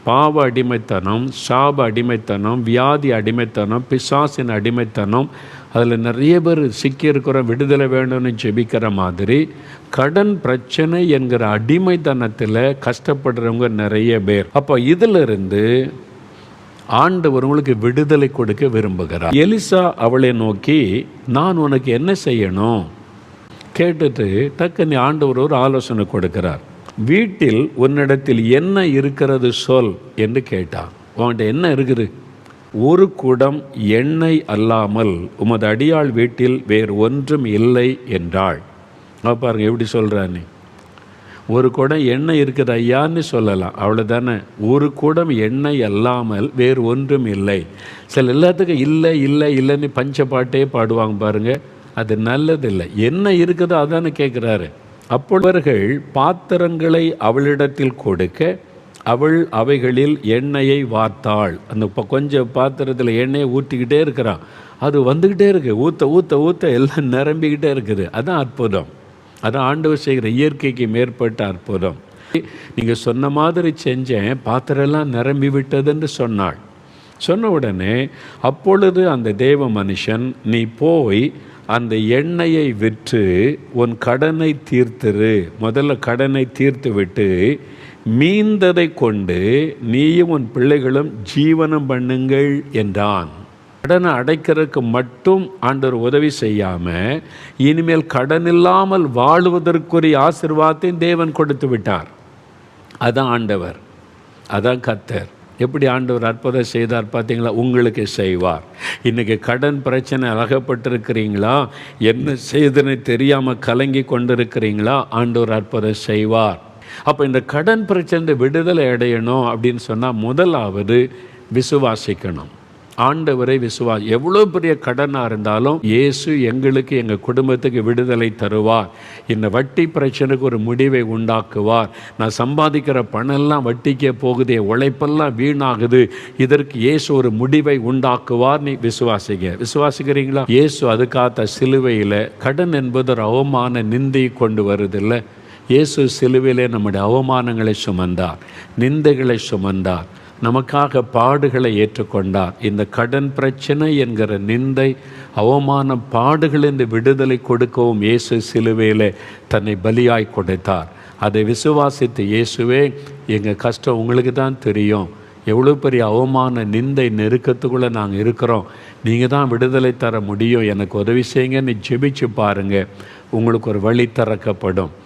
பாவ அடிமைத்தனம், சாப அடிமைத்தனம், வியாதி அடிமைத்தனம், பிசாசின் அடிமைத்தனம், அதில் நிறைய பேர் சிக்கியிருக்கிற விடுதலை வேணும்னு ஜெபிக்கிற மாதிரி கடன் பிரச்சனை என்கிற அடிமைத்தனத்தில் கஷ்டப்படுறவங்க நிறைய பேர். அப்போ இதிலிருந்து ஆண்டவர் உங்களுக்கு விடுதலை கொடுக்க விரும்புகிறார். எலிசா அவளை நோக்கி, நான் உனக்கு என்ன செய்யணும் கேட்டுட்டு டக்குன்னு ஆண்டவர் ஒரு ஆலோசனை கொடுக்கிறார். வீட்டில் உன்னிடத்தில் என்ன இருக்கிறது சொல் என்று கேட்டான். உன்கிட்ட என்ன இருக்குது? ஒரு குடம் எண்ணெய் அல்லாமல் உமது அடியாள் வீட்டில் வேறு ஒன்றும் இல்லை என்றாள். பாருங்க எப்படி சொல்கிறான்னு. ஒரு குடம் எண்ணெய் இருக்குது ஐயான்னு சொல்லலாம், அவ்வளோதானே. ஒரு குடம் எண்ணெய் அல்லாமல் வேறு ஒன்றும் இல்லை. சில எல்லாத்துக்கும் இல்லை இல்லை இல்லைன்னு பஞ்சப்பாட்டே பாடுவாங்க பாருங்கள், அது நல்லதில்லை. என்ன இருக்குதோ அதானே கேட்குறாரு. அப்பொழுவர்கள் பாத்திரங்களை அவளிடத்தில் கொடுக்க அவள் அவைகளில் எண்ணெயை வார்த்தாள். அந்த கொஞ்சம் பாத்திரத்தில் எண்ணெயை ஊற்றிக்கிட்டே இருக்கிறான். அது வந்துக்கிட்டே இருக்குது, ஊற்ற ஊற்ற ஊற்ற எல்லாம் நிரம்பிக்கிட்டே இருக்குது. அதான் அற்புதம். அதான் ஆண்டவர் செய்கிற இயற்கைக்கு மேற்பட்ட அற்புதம். நீங்கள் சொன்ன மாதிரி செஞ்சேன், பாத்திரெல்லாம் நிரம்பி விட்டதுன்னு சொன்னாள். சொன்ன உடனே அப்பொழுது அந்த தேவ மனுஷன், நீ போய் அந்த எண்ணெயை விற்று உன் கடனை தீர்த்துரு, முதல்ல கடனை தீர்த்து விட்டு மீந்ததை கொண்டு நீயும் உன் பிள்ளைகளும் ஜீவனம் பண்ணுங்கள் என்றான். கடனை அடைக்கிறதுக்கு மட்டும் ஆண்டவர் உதவி செய்யாமல் இனிமேல் கடன் இல்லாமல் வாழுவதற்குரிய ஆசீர்வாதத்தையும் தேவன் கொடுத்து விட்டார். அதான் ஆண்டவர், அதான் கர்த்தர். எப்படி ஆண்டவர் அற்புதம் செய்தார் பார்த்தீங்களா? உங்களுக்கு செய்வார். இன்றைக்கி கடன் பிரச்சனை அகப்பட்டிருக்கிறீங்களா? என்ன செய்துன்னு தெரியாமல் கலங்கி கொண்டிருக்கிறீங்களா? ஆண்டவர் அற்புதம் செய்வார். அப்போ இந்த கடன் பிரச்சனை விடுதலை அடையணும் அப்படின்னு சொன்னால் முதலாவது விசுவாசிக்கணும். ஆண்டவரை எவ்வளோ பெரிய கடனாக இருந்தாலும் இயேசு எங்களுக்கு, எங்கள் குடும்பத்துக்கு விடுதலை தருவார். இந்த வட்டி பிரச்சனைக்கு ஒரு முடிவை உண்டாக்குவார். நான் சம்பாதிக்கிற பணம்லாம் வட்டிக்கே போகுது, உழைப்பெல்லாம் வீணாகுது, இதற்கு இயேசு ஒரு முடிவை உண்டாக்குவார். நீ விசுவாசிக்கிறீங்களா? இயேசு அதுக்காக சிலுவையில் கடன் என்பது ஒரு அவமான நிந்தை கொண்டு வருதில்லை. இயேசு சிலுவையிலே நம்முடைய அவமானங்களை சுமந்தார், நிந்தைகளை சுமந்தார், நமக்காக பாடுகளை ஏற்றுக்கொண்டார். இந்த கடன் பிரச்சனை என்கிற நிந்தை, அவமான பாடுகளிலிருந்து விடுதலை கொடுக்கவும் இயேசு சிலுவையில் தன்னை பலியாய் கொடுத்தார். அதை விசுவாசித்து, இயேசுவே எங்கள் கஷ்டம் உங்களுக்கு தான் தெரியும், எவ்வளோ பெரிய அவமான நிந்தை நெருக்கத்துக்குள்ளே நாங்கள் இருக்கிறோம், நீங்கள் தான் விடுதலை தர முடியும், எனக்கு உதவி செய்யுங்கன்னு ஜெபிச்சு பாருங்கள், உங்களுக்கு ஒரு வழி திறக்கப்படும்.